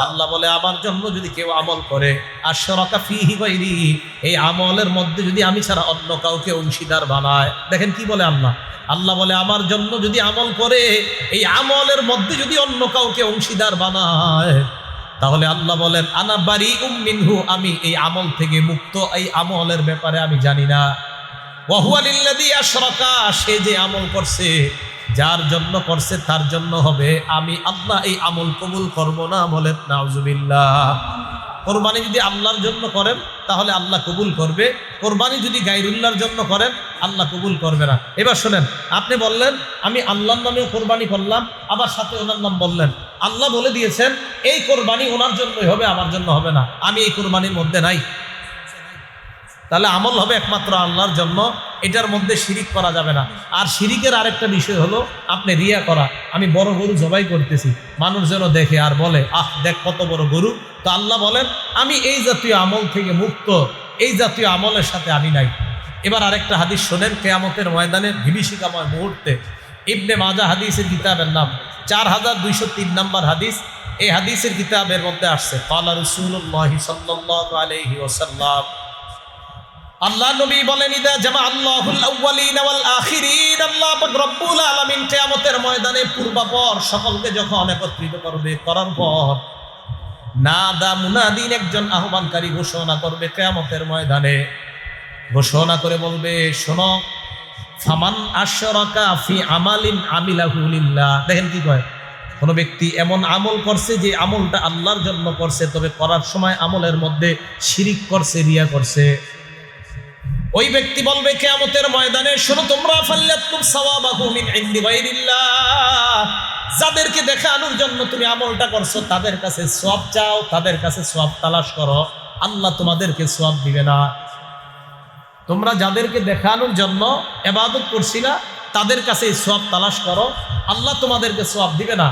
আল্লাহ বলে আমার জন্য যদি কেউ আমল করে, আশরাকা ফিহি গায়রি, এই আমলের মধ্যে যদি আমি ছাড়া অন্য কাউকে অংশীদার বানায়। দেখেন কি বলে আল্লাহ, আল্লাহ বলে আমার জন্য যদি আমল করে, এই আমলের মধ্যে যদি অন্য কাউকে অংশীদার বানায়, তাহলে আল্লাহ বলেন আনা বারিউম মিনহু, আমি এই আমল থেকে মুক্ত, এই আমলের ব্যাপারে আমি জানি না। ওয়া হুয়া লিল্লাযী আশরাকা, সে যে আমল করছে, যার জন্য করছে তার জন্য হবে, আমি আল্লাহ এই আমল কবুল করব না, বলেন নাউজুবিল্লাহ। কোরবানি যদি আল্লাহর জন্য করেন তাহলে আল্লাহ কবুল করবে, কোরবানি যদি গায়রুল্লাহর জন্য করেন আল্লাহ কবুল করবে না। এবার শোনেন, আপনি বললেন আমি আল্লাহর নামে কোরবানি করলাম, আবার সাথে ওনার নাম বললেন। আল্লাহ বলে দিয়েছেন এই কোরবানি ওনার জন্যই হবে, আমার জন্য হবে না, আমি এই কোরবানির মধ্যে নাই। তাহলে আমল হবে একমাত্র আল্লাহর জন্য, এটার মধ্যে শিরিক করা যাবে না। আর শিরিকের আরেকটা বিষয় হলো আপনি রিয়া করা, আমি বড় গরু জবাই করতেছি, মানুষ যেন দেখে আর বলে আহ দেখ কত বড় গরু। তো আল্লাহ বলেন আমি এই জাতীয় আমল থেকে মুক্ত, এই জাতীয় আমলের সাথে আমি নাই। এবার আরেকটা হাদিস শোনেন, কিয়ামতের ময়দানে বিভীষিকাময় মুহূর্তে, ইবনে মাজাহ হাদিসের কিতাবের নাম 4203 নাম্বার হাদিস। এই হাদিসের কিতাবের মধ্যে আসছে ক্বালা রাসূলুল্লাহ সাল্লাল্লাহু আলাইহি ওয়াসাল্লাম, আল্লাহ নবী বলেন ইদা জামা আল্লাহুল আউয়ালিন ওয়াল আখিরিন, আল্লাহ পাক রব্বুল আলামিন কিয়ামতের ময়দানে পূর্বাপর সকলকে যখন একত্রিত করবে, করার পর নাদা মুনাদিন, একজন আহ্বানকারী ঘোষণা করবে কিয়ামতের ময়দানে, ঘোষণা করে বলবে শোনো, ফামান আশরাকা ফি আমালিন আমিলাহু লিল্লাহ। দেখেন কি কয়, কোনো ব্যক্তি এমন আমল করছে যে আমলটা আল্লাহর জন্য করছে, তবে করার সময় আমলের মধ্যে শিরিক করছে, রিয়া করছে, ওই ব্যক্তি বলবে কিয়ামতের ময়দানে শোনো তোমরা, ফাল্লাতুম সাওয়াবাহু মিন ইনদি গায়রিল্লাহ, যাদেরকে দেখানোর জন্য তুমি আমলটা করছো তাদের কাছে সওয়াব চাও, তাদের কাছে সওয়াব তালাশ করো, আল্লাহ তোমাদেরকে সওয়াব দিবে না। তোমরা যাদেরকে দেখানোর জন্য ইবাদত করছিলা তাদের কাছে সওয়াব তালাশ করো, আল্লাহ তোমাদেরকে সওয়াব দিবে না।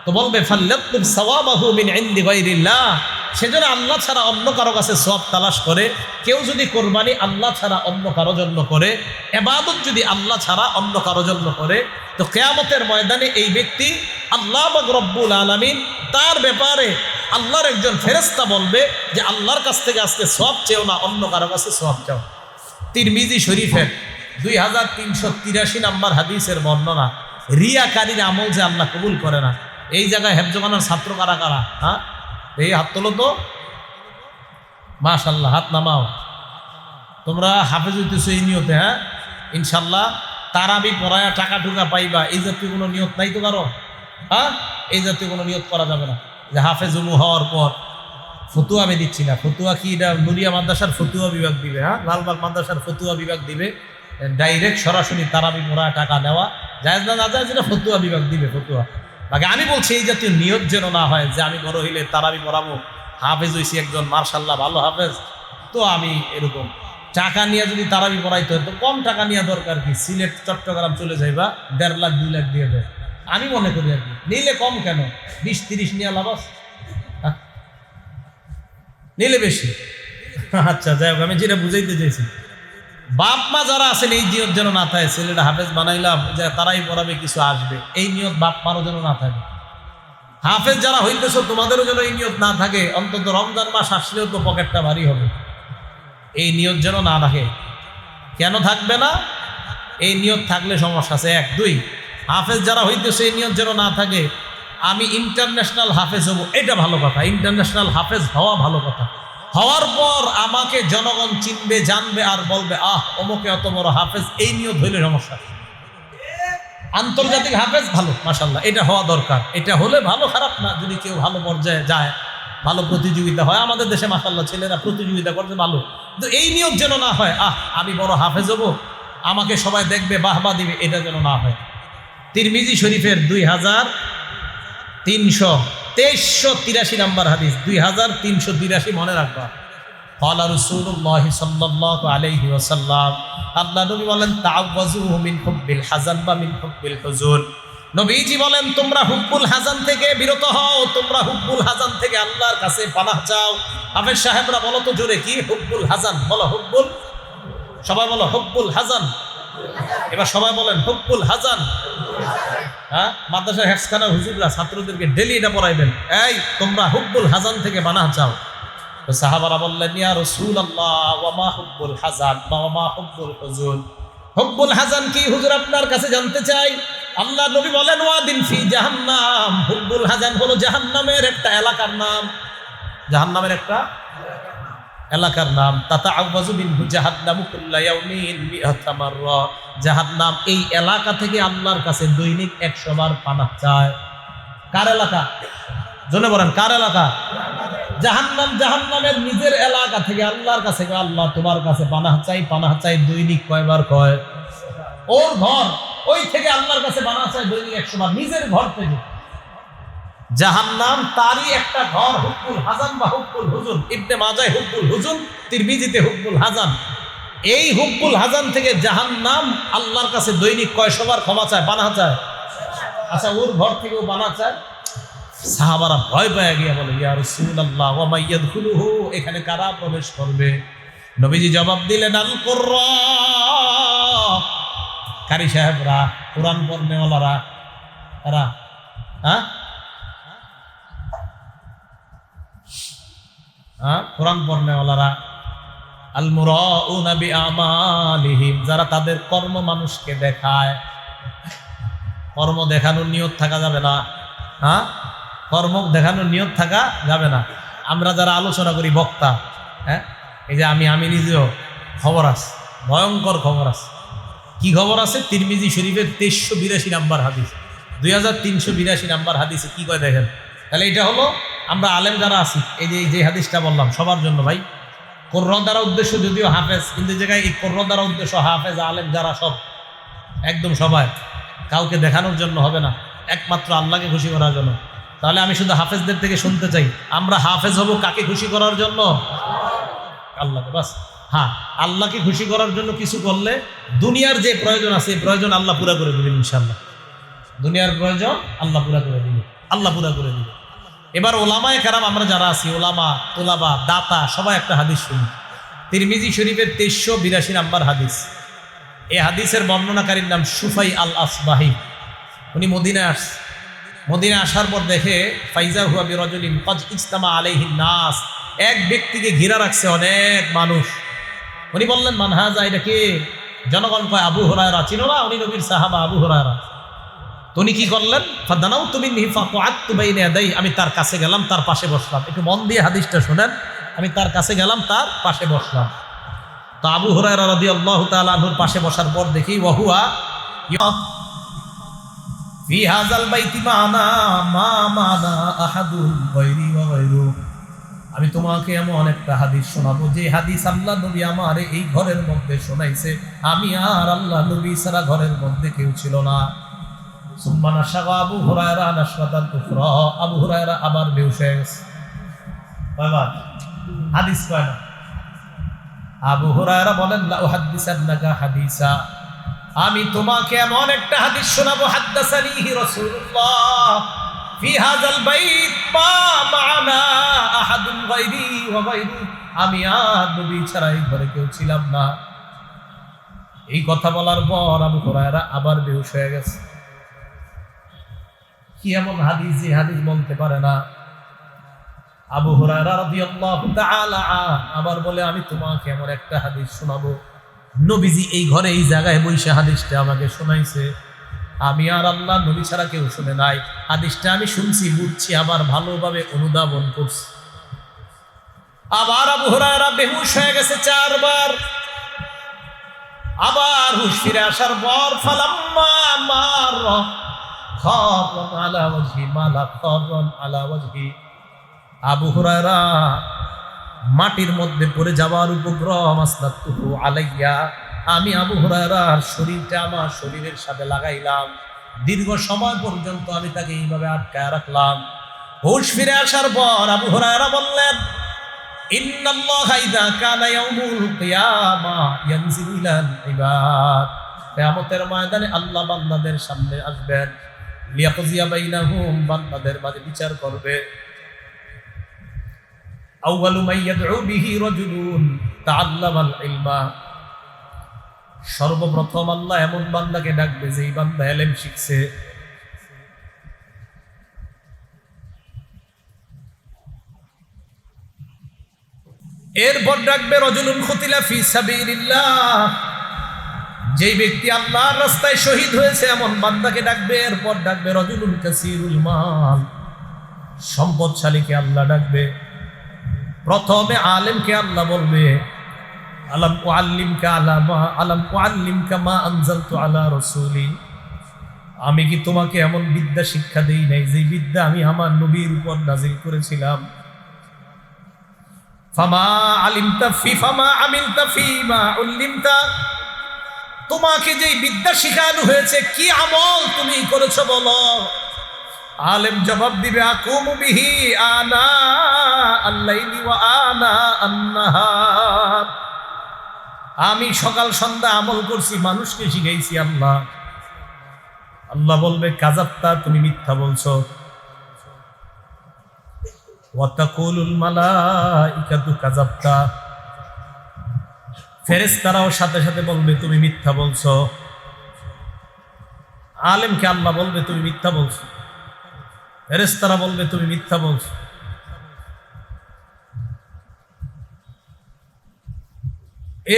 তো বলবে ফাল্লাতুম সাওয়াবাহু মিন ইনদি গায়রিল্লাহ, সেজন্য আল্লাহ ছাড়া অন্য কারো কাছে সওয়াব তালাশ করে। কেউ যদি কোরবানি আল্লাহ ছাড়া অন্য কারো জন্য করে, ইবাদত যদি আল্লাহ ছাড়া অন্য কারো জন্য করে, তো কিয়ামতের ময়দানে এই ব্যক্তি আল্লাহ পাক রব্বুল আলামিন তার ব্যাপারে আল্লাহর একজন ফেরেশতা বলবে যে আল্লাহর কাছ থেকে আজকে সওয়াব চেও না, অন্য কারো কাছে সওয়াব চাও। তিরমিজি শরীফের 2383 নাম্বার হাদিসের বর্ণনা, রিয়াকারীর আমল যে আল্লাহ কবুল করে না। এই জায়গায় হেফজখানার ছাত্র কারা কারা? হ্যাঁ, এই হাত তোলো তো, মাশাআল্লাহ, হাত নামাও। তোমরা হাফেজ হইতেছো এই নিয়তে? হ্যাঁ ইনশাল্লাহ তারাবি পড়ায়া টাকা টুকা পাইবা, এই জাতীয় কোনো নিয়ত নাই তো কারো? হ্যাঁ, এই জাতীয় কোনো নিয়ত করা যাবে না যে হাফেজ হওয়ার পর ফতুয়া আমি দিচ্ছি না। ফতুয়া কি এটা নুরিয়া মাদ্রাসার ফতুয়া বিভাগ দিবে? হ্যাঁ, লালবাগ মাদ্রাসার ফতুয়া বিভাগ দিবে, ডাইরেক্ট সরাসরি তারাবি পড়ায়া টাকা নেওয়া জায়েজ না জায়েজ এটা ফতুয়া বিভাগ দিবে, ফতুয়া। বাকি আমি বলছি এই জাতীয় নিয়ত যেন না হয় যে আমি বড় হইলে তারাবি পড়াবো, হাফেজ হইছি একজন, মার্শাল্লাহ ভালো হাফেজ, তো আমি এরকম টাকা নিয়ে যদি তারাবি পড়াইতে হয় তো কম টাকা নিয়ে দরকার কি, সিলেট চট্টগ্রাম চলে যাইবা 1.5 লাখ 2 লাখ দিয়ে দেয়, আমি মনে করি আর কি। নিলে কম কেন, 20-30 নিয়ে লাভ আছে, নিলে বেশি। আচ্ছা যাই হোক, আমি যেটা বুঝাইতে চাইছি, বাপ মা যারা আছেন এই নিয়ত যেন না থাকে ছেলেটা হাফেজ বানাইলাম যে তারাই পড়াবে কিছু আসবে, এই নিয়ত বাপ মারও যেন না থাকে। হাফেজ যারা হইতেছ তোমাদেরও যেন এই নিয়ত না থাকে, অন্তত রমজান মাস আসলেও তো পকেটটা ভারী হবে, এই নিয়ত যেন না থাকে। কেন থাকবে না? এই নিয়ত থাকলে সমস্যা আছে। 1 2 হাফেজ যারা হইতেছে এই নিয়ত যেন না থাকে আমি ইন্টারন্যাশনাল হাফেজ হব, এটা ভালো কথা, ইন্টারন্যাশনাল হাফেজ হওয়া ভালো কথা। হওয়ার পর আমাকে জনগণ চিনবে, জানবে আর বলবে আহ অমুকে অত বড় হাফেজ, এই নিয়ত হইলে সমস্যা। আন্তর্জাতিক হাফেজ ভালো, মাশাআল্লাহ, এটা হওয়া দরকার, এটা হলে ভালো, খারাপ না। যদি কেউ ভালো পর্যায়ে যায়, ভালো প্রতিযোগিতা হয়, আমাদের দেশে মাশাআল্লাহ ছেলেরা প্রতিযোগিতা করতে ভালো, কিন্তু এই নিয়ত যেন না হয় আহ আমি বড় হাফেজ হব, আমাকে সবাই দেখবে, বাহবা দিবে, এটা যেন না হয়। তিরমিজি শরীফের 2383 নম্বর হাদিস, 2383 মনে রাখবা। ক্বালা রাসূলুল্লাহ সাল্লাল্লাহু আলাইহি ওয়াসাল্লাম, আল্লাহ নবী বলেন তাআওয়াযু মিন হুব্বিল হাযান বা মিন হুব্বিল হুজুন। নবীজি বলেন তোমরা হুব্বুল হাযান থেকে বিরত হও, তোমরা হুব্বুল হাযান থেকে আল্লাহর কাছে পানাহ চাও। হাফেজ সাহেবরা বলো তো জোরে, কি হুব্বুল হাযান? বলো হুব্বুল, সবাই বলো হুব্বুল হাযান। এবার সবাই বলেন হুব্বুল হাযান। হ্যাঁ, মাদ্রাসার হেফজখানা হুজুররা ছাত্রদেরকে ডেলি এটা পড়াইবেন, এই তোমরা হুব্বুল হাযান থেকে পানাহ চাও। তো সাহাবারা বললেন ইয়া রাসূলুল্লাহ ওয়া মা হুব্বুল হাযান ওয়া মা হুব্বুল হুজুন, হুব্বুল হাযান কি হুজুর আপনার কাছে জানতে চাই। আল্লাহ নবী বলেন ওয়াদিন ফি জাহান্নাম, হুব্বুল হাযান হলো জাহান্নামের একটা এলাকার নাম, জাহান্নামের একটা এলাকার নাম। তাতাআওয়াযু মিনহু জাহান্নামু কুল্লা ইয়াউমিন মিআতা মাররা, জাহান্নাম এই এলাকা থেকে আল্লাহর কাছে দৈনিক 100 বার পানাহ চায়। কার এলাকা? জোরে বলেন কার এলাকা? জাহান্নাম, জাহান্নামের নিজের এলাকা থেকে আল্লাহর কাছে, আল্লাহ তোমার কাছে পানাহ চাই, পানাহ চাই দৈনিক কয়বার কয়? ওর ঘর, ওই থেকে আল্লাহর কাছে পানাহ চাই দৈনিক 100 বার, নিজের ঘর থেকে। জাহান্নাম তারই একটা ঘর, হুব্বুল হাযান বা হুব্বুল হুজুন। ইবনে মাজাহ হুব্বুল হুজুন, তিরমিজিতে হুব্বুল হাযান। এই হুব্বুল হাযান থেকে জাহান্নাম আল্লাহর কাছে দৈনিক কয়শো বার ক্ষমা চায়, পানাহ চায়? আচ্ছা ওর ঘর থেকেও পানাহ চায়। সাহাবারা ভয় পেয়ে গিয়ে বলে ইয়া রাসূলুল্লাহ ওয়া মান ইয়াদখুলুহু, এখানে কারা প্রবেশ করবে? নবীজি জবাব দিলেন আল কুররা, কারি সাহেবরা, কোরআন পড়নেওয়ালারা, তারা। হ্যাঁ, কোরআন পড়নেওয়ালারা। আল মুরাউনা বিআমালিহিম, যারা তাদের কর্ম মানুষকে দেখায়। কর্ম দেখানোর নিয়ত থাকা যাবে না। হ্যাঁ, কর্ম দেখানোর নিয়ত থাকা যাবে না। আমরা যারা আলোচনা করি বক্তা, হ্যাঁ, এই যে আমি নিজেও, খবর আছে, ভয়ঙ্কর খবর আছে। কি খবর আছে? তিরমিজি শরীফের 2382 নাম্বার হাদিস, 2382 নাম্বার হাদিসে কি কয় দেখেন। তাহলে এটা হলো আমরা আলেম যারা আছি, এই যে হাদিসটা বললাম সবার জন্য ভাই। কোরআন দ্বারা উদ্দেশ্য যদিও হাফেজ, কিন্তু জায়গায় এই কোরআন দ্বারা উদ্দেশ্য হাফেজ আলেম যারা সব, একদম সবাই, কাউকে দেখানোর জন্য হবে না, একমাত্র আল্লাহকে খুশি করার জন্য। তাহলে আমি শুধু হাফেজদের থেকে শুনতে চাই, আমরা হাফেজ হব কাকে খুশি করার জন্য? আল্লাহকে, বাস। হ্যাঁ, আল্লাহকে খুশি করার জন্য কিছু করলে দুনিয়ার যে প্রয়োজন আছে প্রয়োজন আল্লাহ পুরা করে দেবেন ইনশাআল্লাহ। দুনিয়ার প্রয়োজন আল্লাহ পুরা করে দিবে, আল্লাহ পুরা করে দিবে। এবার ওলামায়ে কেরাম আমরা যারা আছি, ওলামা, তোলাবা, দাতা, সবাই একটা হাদিস শুনি। তিরমিজি শরীফের 2382 নাম্বার হাদিস। এই হাদিসের বর্ণনাকারীর নাম সুফাই আল আসবাহি। উনি মদিনায় আসছে, মদিনায় আসার পর দেখে ফাইজা হুয়া বিরাজুলিন কাদ ইজতামা আলাইহিন নাস, এক ব্যক্তিকে ঘিরা রাখছে অনেক মানুষ। উনি বললেন মান হাযা, এটা কে? জনগণ কয় আবু হুরায়রা। চিনো না? উনি নবীর সাহাবা আবু হুরায়রা। তো উনি কি করলেন? ফাদানাউতু মিনহি ফাকআদতু বাইনা ইয়াদাই, আমি তার কাছে গেলাম, তার পাশে বসলাম। একটু মন দিয়ে হাদিসটা শুনেন। আমি তার কাছে গেলাম, তার পাশে বসলাম। তো আবু হুরায়রা রাদিয়াল্লাহু তাআলা আনহুর পাশে বসার পর দেখি ওয়াহুয়া ফি হাযাল বাইতি মানা মা মানা আহাদুন গায়রি ওয়া গায়রু। আমি তোমাকে এমন একটা হাদিস শোনাবো যে হাদিস আল্লাহ নবী আমার এই ঘরের মধ্যে শোনাইছে, আমি আর আল্লাহ নবী ছাড়া ঘরের মধ্যে কেউ ছিল না। সুম্মা নাশাগা আবু হুরায়রা নাশরাতান উখরা, আবু হুরায়রা আবার বেহুশ হয়ে গেছে। কয়বার হাদিস কয় না। আবু হুরায়রা বলেন লা উহাদ্দিসান্নাকা হাদিসা, আমি তোমাকে এমন একটা হাদিস শোনাবো, হাদ্দাসানিহি রাসূলুল্লাহ ফি হাযাল বাইত মা মা'না আহাদুন গায়রি ওয়া গায়রু, আমি আর নবী ছাড়া এই ঘরে কেউ ছিলাম না। এই কথা বলার পর আবু হুরায়রা আবার বেহুশ হয়ে গেছে। কি এমন হাদিস যে হাদিস বলতে পারে না। আবু হুরায়রা রাদিয়াল্লাহু তাআলা আবার বলে, আমি তোমাকে এমন একটা হাদিস শোনাবো, নবীজি এই ঘরে এই জায়গায় বসে হাদিসটা আমাকে শোনাইছে, আমি আর আল্লাহ নবী ছাড়া কেউ শুনে নাই। হাদিসটা আমি শুনছি, বুঝছি, আবার ভালোভাবে অনুধাবন করছি। আবার আবু হুরায়রা বেহুশ হয়ে গেছে 4 বার। আবার হুশ ফিরে আসার পর ফালাম্মা মাররা খাররান আলা ওয়াজহি মালা খাররান আলা ওয়াজহি, আবু হুরায়রা মাটির মধ্যে পড়ে যাওয়ার উপক্রম, আসনাতুহু আলাইয়া, আমি আবু হুরায়রার শরীরটা আমার শরীরের সাথে লাগাইলাম, দীর্ঘ সময় পর্যন্ত আমি তাকে এইভাবে আটকায় রাখলাম। হুশ ফিরে আসার পর আবু হুরায়রা বললেন, ইন্নাল্লাহা ইযা কানা ইয়াউমুল কিয়ামা ইয়ানজিলু ইলাল ইবাদ, কিয়ামতের ময়দানে আল্লাহ বান্দাদের সামনে আসবেন, লিয়াকজিয়া বাইনাহুম, বান্দাদের মাঝে বিচার করবে। আউয়ালু মান ইয়াদউ বিহি রাজুলুন তাআল্লামাল ইলমা, সর্বপ্রথম আল্লাহ এমন বান্দাকে ডাকবে যেই বান্দা ইলম শিখছে। এরপর ডাকবে রাজুলুন খুতিলা ফি সাবিলিল্লাহ, যেই ব্যক্তি আল্লাহর রাস্তায় শহীদ হয়েছে এমন বান্দাকে ডাকবে। এরপর ডাকবে রাজুলুন কাসীরুল মাল, সম্পদশালীকে আল্লাহ ডাকবে। প্রথমে আলেমকে আল্লাহ বলবে, আলাম উআল্লিমকা মা আনজালতু আলা রাসূলি, আমি কি তোমাকে এমন বিদ্যা শিক্ষা দেই নাই যে বিদ্যা আমি আমার নবীর উপর নাজিল করেছিলাম। ফামা আলিমতা ফি ফামা আমিলতা ফি মা উল্লিমতা, তোমাকে যে বিদ্যা শিখানো হয়েছে কি আমল তুমি করেছো বলো। আলেম জবাব দিবে, আকুমু বিহি আনা আল-লাইলি ওয়া আনা আন-নাহার, আমি সকাল সন্ধ্যা আমল করছি, মানুষকে শিখাইছি। আল্লাহ আল্লাহ বলবে, কাযাবতা, তুমি মিথ্যা বলছো। ওয়া তাকুলুল মালাইকাতু কাযাবতা, ফেরেশতারাও সাথে সাথে বলবে তুমি মিথ্যা বলছো। আলেমকে আল্লাহ বলবে তুমি মিথ্যা বলছো, ফেরেশতারা বলবে তুমি মিথ্যা বলছো।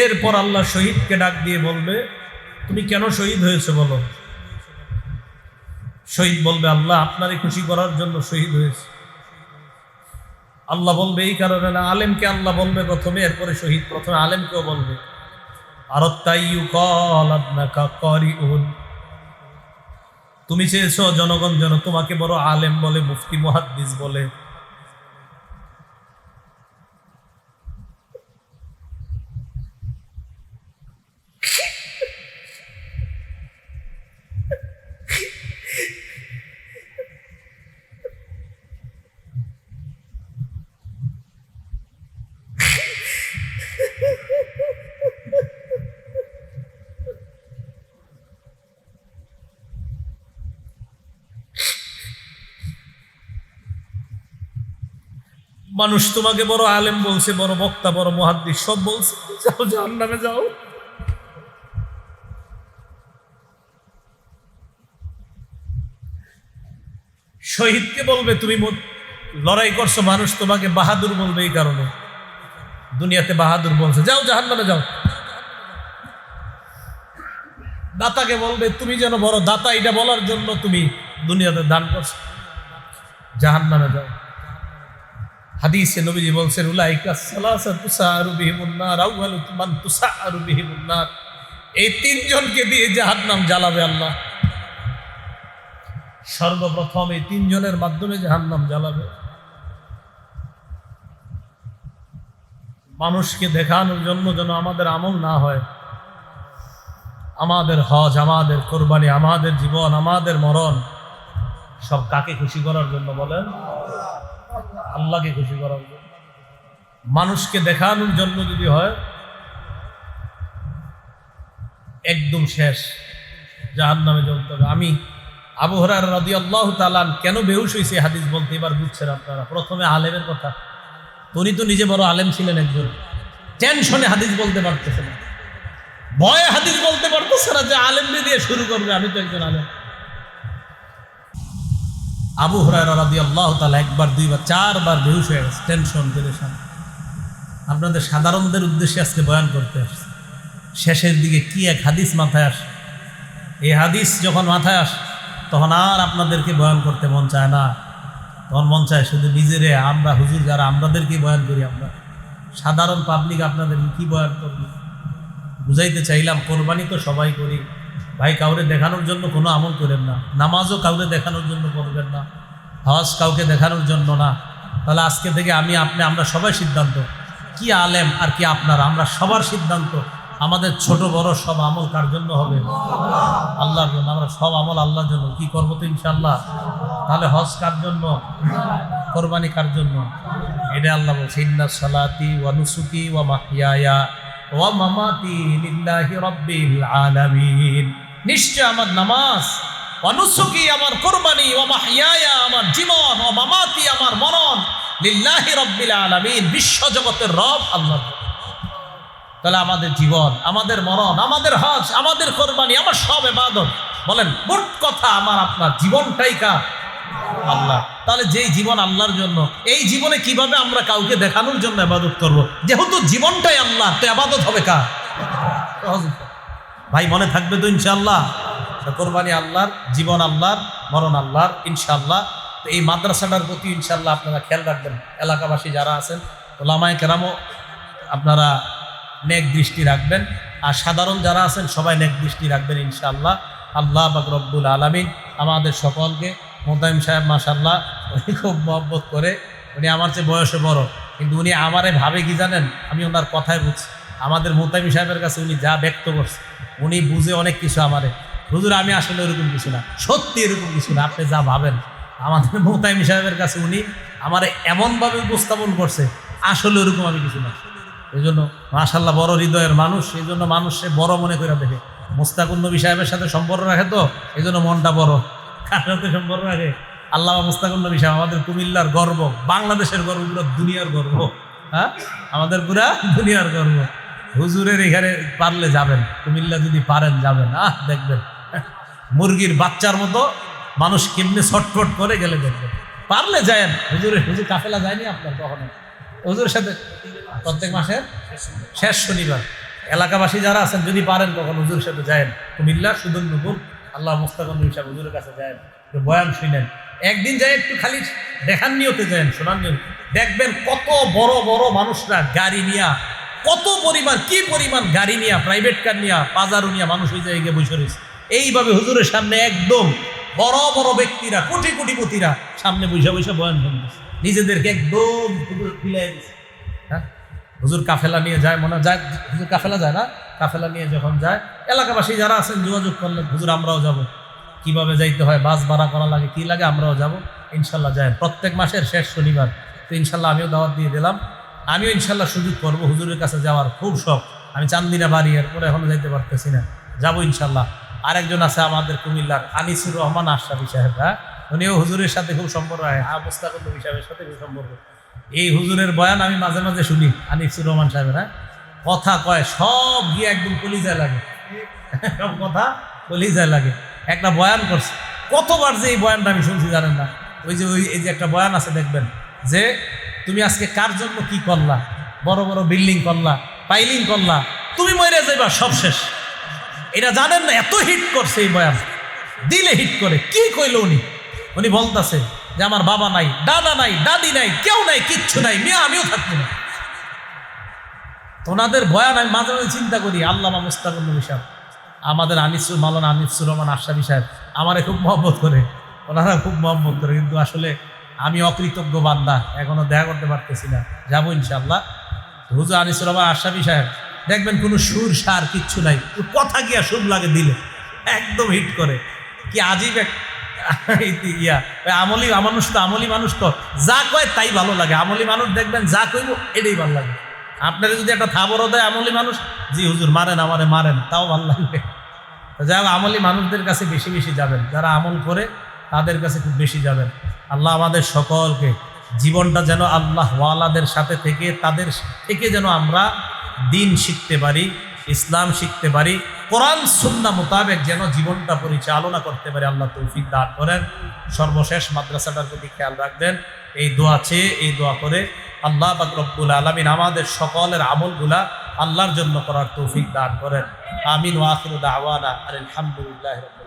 এরপর আল্লাহ শহীদকে ডাক দিয়ে বলবে, তুমি কেন শহীদ হয়েছে বলো। শহীদ বলবে, আল্লাহ আপনারে খুশি করার জন্য শহীদ হয়েছে। আল্লাহ বলবে, এই কারণে না। আলেমকে আল্লাহ বলবে প্রথমে, এরপরে শহীদ। প্রথমে আলেমকেও বলবে, আরাত্তাইয়ুকাল আবনাকা কারিউন, তুমি চেয়েছো জনগণ যেন তোমাকে বড় আলেম বলে, মুফতি মুহাদ্দিস বলে। মানুষ তোমাকে বড় আলেম বলছে, বড় বক্তা, বড় মুহাদ্দিস, সব বলছে, যাও জাহান্নামে যাও। শহীদকে বলবে, তুমি লড়াই করছো, মানুষ তোমাকে বাহাদুর বলবে এই কারণে, দুনিয়াতে বাহাদুর বলছে, যাও জাহান্নামে যাও। দাতাকে বলবে, তুমি যেন বড় দাতা এটা বলার জন্য তুমি দুনিয়াতে দান করছো, জাহান্নামে যাও। হাদিসে নবীজি বলছেন, উলাইকা সালাসাতু তুসারু বিহিমুন নার, আউয়ালু মান তুসারু বিহিমুন নার, এই 3 জনকে দিয়ে জাহান্নাম জ্বালাবে আল্লাহ। সর্বপ্রথম এই 3 জনের মাধ্যমে জাহান্নাম জ্বালাবে। মানুষকে দেখানোর জন্য যেন আমাদের আমল না হয়, আমাদের হজ, আমাদের কোরবানি, আমাদের জীবন, আমাদের মরণ সব কাকে খুশি করার জন্য বলেন? আল্লাহকে খুশি করার জন্য। মানুষকে দেখানোর জন্য যদি হয় একদম শেষ, জাহান্নামে জ্বলতে হবে। আমি আবু হুরায়রা রাদিয়াল্লাহু তাআলা কেন বেহুশ হয়েছে হাদিস বলতে এবার বুঝছেন আপনারা। প্রথমে আলেমের কথা, উনি তো নিজে বড় আলেম ছিলেন একজন, টেনশনে হাদিস বলতে পারতেছে না, ভয়ে হাদিস বলতে পারতেছে না যে আলেম দিয়ে শুরু করবে, আমি তো একজন আলেম। আবু হুরায়রা রাদিয়াল্লাহু তাআলা একবার, দুইবার, চারবার বেহুশ হয়ে গেছে, টেনশন পেরেশান। আপনাদের সাধারণদের উদ্দেশ্যে আজকে বয়ান করতে আসছে। শেষের দিকে কি এক হাদিস মাথায় আসে, এই হাদিস যখন মাথায় আসে তখন আর আপনাদেরকে বয়ান করতে মন চায় না, তখন মন চায় শুধু নিজেরে, আমরা হুজুর যারা আমাদেরকে বয়ান করি, আমরা সাধারণ পাবলিক আপনাদের কি বয়ান করব। বুঝাইতে চাইলাম কোরবানি তো সবাই করি ভাই, কাউরে দেখানোর জন্য কোনো আমল করেন না, নামাজও কাউরে দেখানোর জন্য করবেন না, হজ কাউকে দেখানোর জন্য না। তাহলে আজকে থেকে আমি আপনি আমরা সবাই সিদ্ধান্ত, কি আলেম আর কি আপনারা, আমরা সবার সিদ্ধান্ত আমাদের ছোট বড় সব আমল কার জন্য হবে? আল্লাহর জন্য। আমরা সব আমল আল্লাহর জন্য কি করবো তো ইনশাআল্লাহ। তাহলে হজ কার জন্য, কোরবানি কার জন্য? এটা আল্লাহ বলছে, ইন্না সালাতি ওয়া নুসুকি ওয়া মাহইয়ায়া ওয়া মামাতি লিল্লাহি রাব্বিল আলামিন। নিশ্চয় আমার নামাজ, ওয়া নুসুকি আমার কোরবানি, ওয়া মাহইয়ায়া আমার জীবন, ওয়া মামাতি আমার মরণ, লিল্লাহি রাব্বিল আলামিন বিশ্ব জগতের রব আল্লাহ। তাহলে আমাদের জীবন, আমাদের মরণ, আমাদের হজ, আমাদের কোরবানি, আমার সব ইবাদত, বলেন মোট কথা আমার আপনার জীবনটাই কার? আল্লাহ। তাহলে যেই জীবন আল্লাহর জন্য, এই জীবনে কিভাবে আমরা কাউকে দেখানোর জন্য ইবাদত করব? যেহেতু জীবনটাই আল্লাহ, তো ইবাদত হবে কার? ভাই মনে থাকবে তো ইনশাআল্লাহ? কোরবানি আল্লাহর, জীবন আল্লাহর, মরণ আল্লাহর ইনশাআল্লাহ। তো এই মাদ্রাসাটার প্রতি ইনশাআল্লাহ আপনারা খেয়াল রাখবেন, এলাকাবাসী যারা আছেন, ওলামায়ে কেরামও আপনারা নেক দৃষ্টি রাখবেন, আর সাধারণ যারা আছেন সবাই নেক দৃষ্টি রাখবেন ইনশাআল্লাহ। আল্লাহ পাক রব্বুল আলামিন আমাদের সকলকে, মোতায়েম সাহেব মাশাআল্লাহ উনি খুব মহব্বত করে, উনি আমার চেয়ে বয়সে বড়, কিন্তু উনি আমারে ভাবে কি জানেন, আমি ওনার কথায় বুঝছি। আমাদের মোতায়েম সাহেবের কাছে উনি যা ব্যক্ত করছে, উনি বুঝে অনেক কিছু আমারে, হুজুর আমি আসলে এরকম কিছু না, সত্যি এরকম কিছু না, আপনি যা ভাবেন। আমাদের মোতায়েম সাহেবের কাছে উনি আমারে এমনভাবে উপস্থাপন করছে, আসলে ওরকম আমি কিছু না। এই জন্য মাশাআল্লাহ বড় হৃদয়ের মানুষ, এই জন্য মানুষ সে বড় মনে করে দেখে। মুস্তাকুন নবী সাহেবের সাথে সম্পর্ক রাখে, তো এই জন্য মনটা বড়। কার সাথে সম্পর্ক রাখে? আল্লাহ মুস্তাকুন নবী সাহেব আমাদের কুমিল্লার গর্ব, বাংলাদেশের গর্ব, পুরো দুনিয়ার গর্ব। হ্যাঁ, আমাদের পুরা দুনিয়ার গর্ব। হুজুরের এখানে পারলে যাবেন, কুমিল্লা যদি পারেন যাবেন, দেখবেন মুরগির বাচ্চার মতো মানুষ কেমনে ছটফট করে গেলে দেখবেন। পারলে যায়েন, হুজুর কাফেলা যায়নি আপনার কখনো? হুজুরের সাথে প্রত্যেক মাসের শেষ শনিবার এলাকাবাসী যারা আছেন যদি পারেন তখন হুজুরের সাথে যায়েন, কুমিল্লা সুদুন্নপুর আল্লাহ মুস্তাকুন নবী সাহেব হুজুরের কাছে যায়েন, বয়ান শুনেন। একদিন যাই একটু খালি দেখার নিয়তে যায়েন, শোনার নিয়ত, দেখবেন কত বড় বড় মানুষরা গাড়ি নিয়া, কত পরিমাণ, কি পরিমাণ গাড়ি নিয়া, প্রাইভেট কার নিয়া, বাজারও নিয়া মানুষ ওই জায়গায় বসে রয়েছে। এইভাবে হুজুরের সামনে একদম বড় বড় ব্যক্তিরা, কোটি কোটিপতিরা সামনে বসে বসে বয়ান শুনতেছে, নিজেদেরকে একদম ফিলাই দিচ্ছে। হ্যাঁ, হুজুর কাফেলা নিয়ে যায়, মনে যায় হুজুর কাফেলা যায় না, কাফেলা নিয়ে যখন যায় এলাকাবাসী যারা আছেন যোগাযোগ করলেন, হুজুর আমরাও যাব, কিভাবে যাইতে হয়, বাস ভাড়া করা লাগে, কি লাগে, আমরাও যাব ইনশাল্লাহ। যায় প্রত্যেক মাসের শেষ শনিবার। তো ইনশাল্লাহ আমিও দাওয়াত দিয়ে দিলাম, আমিও ইনশাল্লাহ সুযোগ করবো, হুজুরের কাছে যাওয়ার খুব শখ। আমি চান্দিনা বাড়ি, এরপরে এখনো যাইতে পারতেছি না, যাবো ইনশাল্লাহ। আরেকজন আছে আমাদের কুমিল্লার আনিসুর রহমান আশরাফি সাহেব, হ্যাঁ, উনিও হুজুরের সাথে খুব সম্পর্ক হয়, মুস্তাকুন নবী সাহেবের সাথে খুব সম্পর্ক। এই হুজুরের বয়ান আমি মাঝে মাঝে শুনি, আনিসুর রহমান সাহেবের, হ্যাঁ, কথা কয় সব গিয়ে একদম কলিজায় লাগে, সব কথা কলিজায় লাগে। একটা বয়ান করছে, কতবার যে এই বয়ানটা আমি শুনছি জানেন না। ওই যে এই যে একটা বয়ান আছে দেখবেন, যে তুমি আজকে কার জন্য কি করলা, বড় বড় বিল্ডিং করলা, পাইলিং করলা, তুমি মরে যাইবা, সব শেষ। এটা জানেন না, এত হিট করছে এই বয়ান, দিলে হিট করে। কি কইল উনি? উনি বলতেছে যে আমার বাবা নাই, দাদা নাই, দাদি নাই, কেউ নাই, কিচ্ছু নাই, মেয়ে আমিও থাকবো না। ওনাদের বয়ান আমি মাঝে মাঝে চিন্তা করি, আল্লামা মুস্তাকুন নবী সাহেব, আমাদের মাওলানা আনিসুর রহমান আশরাফি সাহেব আমারে খুব মহব্বত করে, ওনারা খুব মহব্বত করে, কিন্তু আসলে আমি অকৃতজ্ঞ বান্দা, এখনো দেখা করতে পারতেছি না। যাবো ইনশাআল্লাহ। হুজুর আনিসুর রহমান আশরাফি সাহেব দেখবেন কোনো সুর সার কিচ্ছু নাই, কথা গিয়া সুর লাগে দিলে একদম হিট করে। কি আজীব এক ইয়া। আমলি মানুষ তো, আমলি মানুষ তো যা কয় তাই ভালো লাগে। আমলি মানুষ দেখবেন যা কইব এটাই ভালো লাগে। আপনারা যদি একটা থাবরও দেয় আমলি মানুষ, জি হুজুর মারেন আমারে মারেন, তাও ভালো লাগবে। যাই হোক, আমলি মানুষদের কাছে বেশি বেশি যাবেন, যারা আমল করে তাদের কাছে খুব বেশি যাবেন। আল্লাহ আমাদের সকলকে জীবনটা যেন আল্লাহ ওয়ালাদের সাথে থেকে, তাদের থেকে যেন আমরা দিন শিখতে পারি, ইসলাম শিখতে পারি, কোরআন সুন্নাহ মোতাবেক যেন জীবনটা পরিচালনা করতে পারি। আল্লাহ তৌফিক দান করেন। সর্বশেষ মাদ্রাসাটার প্রতি খেয়াল রাখবেন, এই দোয়া চেয়ে, এই দোয়া করে আল্লাহ পাক রব্বুল আলামিন আমাদের সকলের আমলগুলা আল্লাহর জন্য করার তৌফিক দান করেন। আমিন ওয়া আখিরু দাওয়ানা আলহামদুলিল্লাহি রাব্বিল